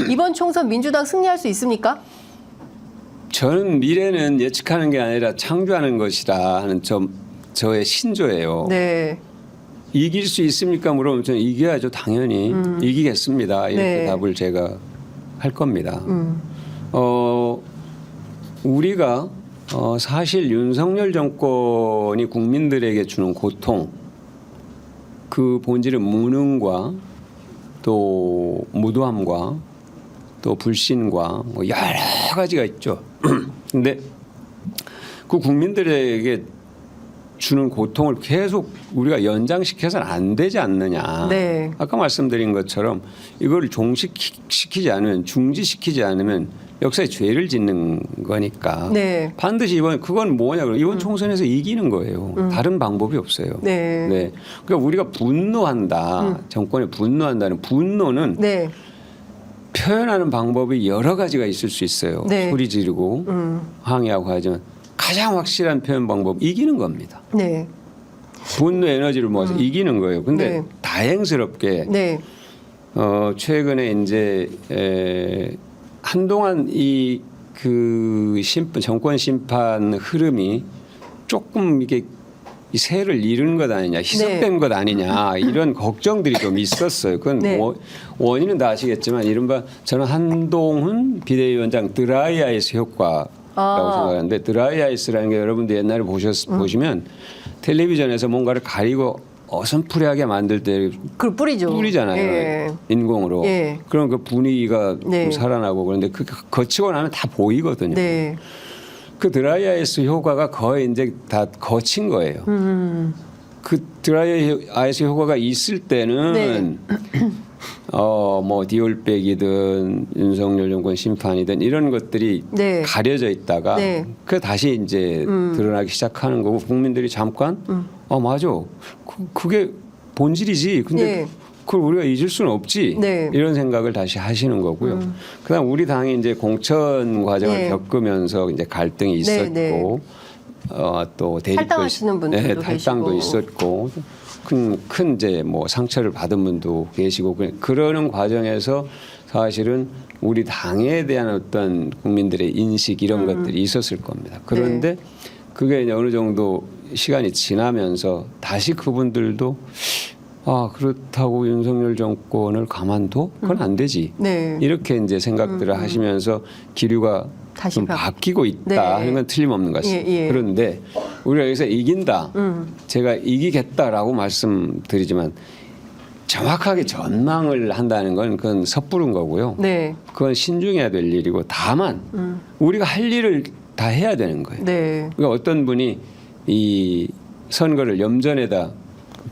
이번 총선 민주당 승리할 수 있습니까? 저는 미래는 예측하는 게 아니라 창조하는 것이다 하는 저의 신조예요. 네. 이길 수 있습니까? 물어보면 저는 이겨야죠. 당연히 이기겠습니다. 이렇게 네. 답을 제가 할 겁니다. 우리가 사실 윤석열 정권이 국민들에게 주는 고통, 그 본질은 무능과 또 무도함과 또 불신과 뭐 여러 가지가 있죠. 근데 그 국민들에게 주는 고통을 계속 우리가 연장시켜서는 안 되지 않느냐. 네. 아까 말씀드린 것처럼 이걸 종식시키지 않으면, 중지시키지 않으면 역사에 죄를 짓는 거니까 네. 반드시 그건 뭐냐 그러면 이번 총선에서 이기는 거예요. 다른 방법이 없어요. 네. 그러니까 우리가 분노한다. 정권에 분노한다는 분노는 네. 표현하는 방법이 여러 가지가 있을 수 있어요. 네. 소리 지르고 항의하고 하지만 가장 확실한 표현 방법 이기는 겁니다. 네. 분노 에너지를 모아서 이기는 거예요. 근데 네. 다행스럽게 네. 최근에 이제 한동안 정권 심판 흐름이 조금 이게 이 세를 잃은 것 아니냐, 희석된 것 아니냐 이런 걱정들이 좀 있었어요. 그건 네. 원인은 다 아시겠지만 이른바 저는 한동훈 비대위원장 드라이 아이스 효과라고 생각하는데 드라이 아이스라는 게 여러분들 옛날에 보시면 텔레비전에서 뭔가를 가리고 어슴푸레하게 만들 때 그걸 뿌리잖아요. 예. 인공으로. 예. 그럼 그 분위기가 네. 좀 살아나고 그런데 그 거치고 나면 다 보이거든요. 네. 그 드라이 아이스 효과가 거의 이제 다 거친 거예요. 그 드라이 아이스 효과가 있을 때는 네. 뭐 디올백이든 윤석열 정권 심판이든 이런 것들이 네. 가려져 있다가 네. 그 다시 이제 드러나기 시작하는 거고 국민들이 잠깐 맞아 그게 본질이지 근데 네. 그걸 우리가 잊을 수는 없지 네. 이런 생각을 다시 하시는 거고요. 그다음 우리 당이 이제 공천 과정을 네. 겪으면서 이제 갈등이 있었고 네. 또 대립도 탈당하시는 분들도 탈당도 계시고. 있었고 큰 이제 뭐 상처를 받은 분도 계시고 그러는 과정에서 사실은 우리 당에 대한 어떤 국민들의 인식 이런 것들이 있었을 겁니다. 그런데 그게 이제 어느 정도 시간이 지나면서 다시 그분들도 그렇다고 윤석열 정권을 가만둬? 그건 안 되지. 네. 이렇게 이제 생각들을 하시면서 기류가 다시 좀 바뀌고 있다 하는 건 틀림없는 것입니다. 예. 그런데 우리가 여기서 이긴다. 제가 이기겠다라고 말씀드리지만 정확하게 전망을 한다는 건 그건 섣부른 거고요. 네. 그건 신중해야 될 일이고 다만 우리가 할 일을 다 해야 되는 거예요. 네. 그러니까 어떤 분이 이 선거를 염전에다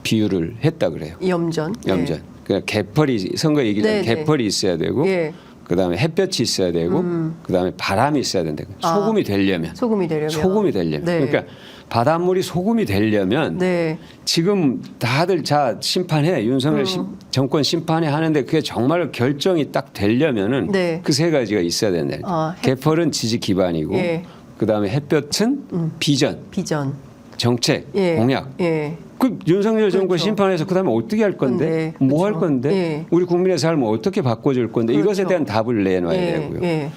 비유를 했다 그래요. 염전. 염전. 그러니까 개펄이 선거 이기기 전에 네. 개펄이 있어야 되고 예. 그다음에 햇볕이 있어야 되고 그다음에 바람이 있어야 된다. 소금이 되려면. 소금이 되려면. 소금이 되려면. 네. 그러니까 바닷물이 소금이 되려면 네. 지금 다들 심판해 윤석열 정권 심판해 하는데 그게 정말 결정이 딱 되려면은 네. 그 세 가지가 있어야 된다. 개펄은 지지 기반이고 예. 그다음에 햇볕은 비전, 비전. 정책, 예. 공약. 예. 그 윤석열 정권 그렇죠. 심판해서 그다음에 어떻게 할 건데, 네, 뭐 할 그렇죠. 건데, 예. 우리 국민의 삶을 어떻게 바꿔줄 건데 이것에 그렇죠. 대한 답을 내놔야 예. 되고요. 예.